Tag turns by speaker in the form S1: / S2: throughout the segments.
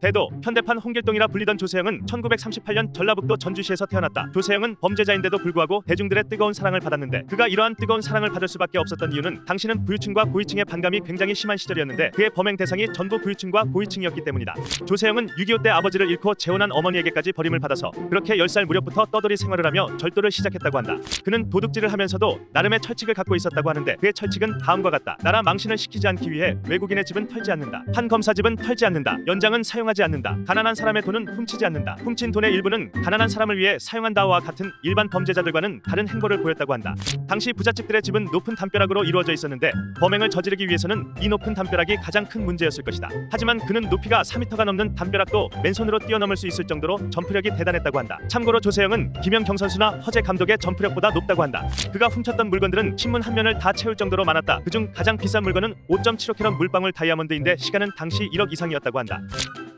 S1: 대도, 현대판 홍길동이라 불리던 조세영은 1938년 전라북도 전주시에서 태어났다. 조세영은 범죄자인데도 불구하고 대중들의 뜨거운 사랑을 받았는데 그가 이러한 뜨거운 사랑을 받을 수밖에 없었던 이유는 당시는 부유층과 고위층의 반감이 굉장히 심한 시절이었는데 그의 범행 대상이 전부 부유층과 고위층이었기 때문이다. 조세영은 6.25 때 아버지를 잃고 재혼한 어머니에게까지 버림을 받아서 그렇게 10살 무렵부터 떠돌이 생활을 하며 절도를 시작했다고 한다. 그는 도둑질을 하면서도 나름의 철칙을 갖고 있었다고 하는데 그의 철칙은 다음과 같다. 나라 망신을 시키지 않기 위해 외국인의 집은 털지 않는다. 한 검사 집은 털지 않는다. 연장은 사용하지 않는다. 가난한 사람의 돈은 훔치지 않는다. 훔친 돈의 일부는 가난한 사람을 위해 사용한다와 같은 일반 범죄자들과는 다른 행보를 보였다고 한다. 당시 부잣집들의 집은 높은 담벼락으로 이루어져 있었는데 범행을 저지르기 위해서는 이 높은 담벼락이 가장 큰 문제였을 것이다. 하지만 그는 높이가 4m가 넘는 담벼락도 맨손으로 뛰어넘을 수 있을 정도로 점프력이 대단했다고 한다. 참고로 조세영은 김영경 선수나 허재 감독의 점프력보다 높다고 한다. 그가 훔쳤던 물건들은 신문 한 면을 다 채울 정도로 많았다. 그중 가장 비싼 물건은 5.75캐럿 물방울 다이아몬드인데 시가는 당시 1억 이상이었다고 한다.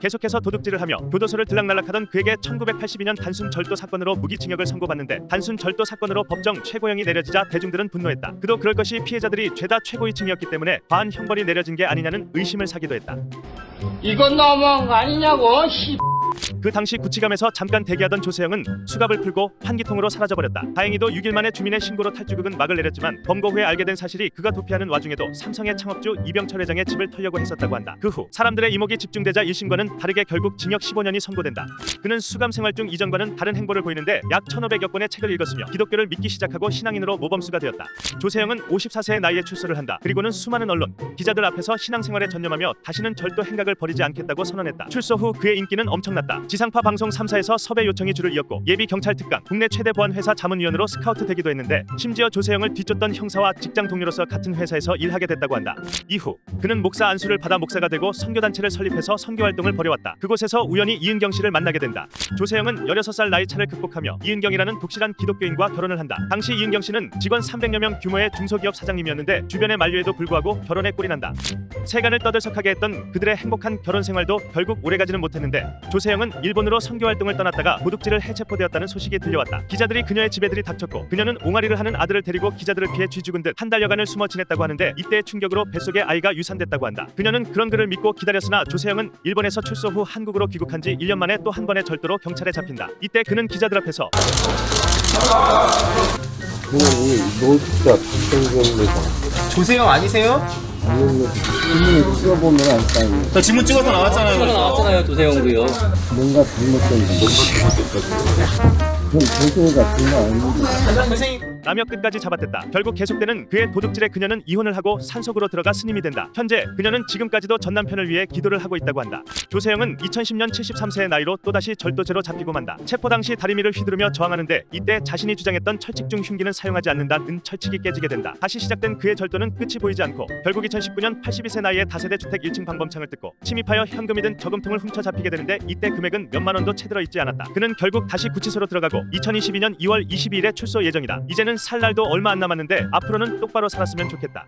S1: 계속해서 도둑질을 하며 교도소를 들락날락하던 그에게 1982년 단순 절도 사건으로 무기징역을 선고받는데 단순 절도 사건으로 법정 최고형이 내려지자 대중들은 분노했다. 그도 그럴 것이 피해자들이 죄다 최고위층이었기 때문에 과한 형벌이 내려진 게 아니냐는 의심을 사기도 했다.
S2: 이건 너무한 거 아니냐고.
S1: 그 당시 구치감에서 잠깐 대기하던 조세영은 수갑을 풀고 환기통으로 사라져버렸다. 다행히도 6일 만에 주민의 신고로 탈주국은 막을 내렸지만 범고 후에 알게 된 사실이 그가 도피하는 와중에도 삼성의 창업주 이병철 회장의 집을 털려고 했었다고 한다. 그 후 사람들의 이목이 집중되자 1심과는 다르게 결국 징역 15년이 선고된다. 그는 수감 생활 중 이전과는 다른 행보를 보이는데 약 1500여 권의 책을 읽었으며 기독교를 믿기 시작하고 신앙인으로 모범수가 되었다. 조세영은 54세의 나이에 출소를 한다. 그리고는 수많은 언론, 기자들 앞에서 신앙생활에 전념하며 다시는 절도 행각을 벌이지 않겠다고 선언했다. 출소 후 그의 인기는 엄청났다. 지상파 방송 3사에서 섭외 요청이 줄을 이었고 예비 경찰 특강, 국내 최대 보안 회사 자문위원으로 스카우트 되기도 했는데 심지어 조세영을 뒤쫓던 형사와 직장 동료로서 같은 회사에서 일하게 됐다고 한다. 이후 그는 목사 안수를 받아 목사가 되고 선교단체를 설립해서 선교 활동을 벌여왔다. 그곳에서 우연히 이은경 씨를 만나게 된다. 조세영은 16살 나이 차를 극복하며 이은경이라는 독실한 기독교인과 결혼을 한다. 당시 이은경 씨는 직원 300여 명 규모의 중소기업 사장님이었는데 주변의 만류에도 불구하고 결혼에 꼴이 난다. 세간을 떠들썩하게 했던 그들의 행복한 결혼 생활도 결국 오래가지는 못했는데 조세영은 일본으로 선교 활동을 떠났다가 도둑질을 해체포되었다는 소식이 들려왔다. 기자들이 그녀의 집에 들이닥쳤고 그녀는 옹알이를 하는 아들을 데리고 기자들을 피해 쥐 죽은 듯 한 달여간을 숨어 지냈다고 하는데 이때의 충격으로 뱃속에 아이가 유산됐다고 한다. 그녀는 그런 그를 믿고 기다렸으나 조세영은 일본에서 출소 후 한국으로 귀국한 지 1년 만에 또 한 번의 절도로 경찰에 잡힌다. 이때 그는 기자들 앞에서
S3: 노숙자 박정경입니다.
S4: 조세영 아니세요?
S3: 아니면 신문을 찍어보면 알까요?
S4: 저 지문 찍어서 나왔잖아요.
S5: 나왔잖아요, 조세영도요.
S3: 뭔가 잘못된 거. 그럼 조세호 같은 거 아닙니다.
S4: 선생님.
S1: 남역 끝까지 잡아댔다. 결국 계속되는 그의 도둑질에 그녀는 이혼을 하고 산속으로 들어가 스님이 된다. 현재 그녀는 지금까지도 전 남편을 위해 기도를 하고 있다고 한다. 조세영은 2010년 73세의 나이로 또다시 절도죄로 잡히고 만다. 체포 당시 다리미를 휘두르며 저항하는데 이때 자신이 주장했던 철칙 중 흉기는 사용하지 않는다는 철칙이 깨지게 된다. 다시 시작된 그의 절도는 끝이 보이지 않고 결국 2019년 82세 나이에 다세대 주택 1층 방범창을 뜯고 침입하여 현금이 든 저금통을 훔쳐 잡히게 되는데 이때 금액은 몇만 원도 채 들어 있지 않았다. 그는 결국 다시 구치소로 들어가고 2022년 2월 22일에 출소 예정이다. 이제는 살 날도 얼마 안 남았는데 앞으로는 똑바로 살았으면 좋겠다.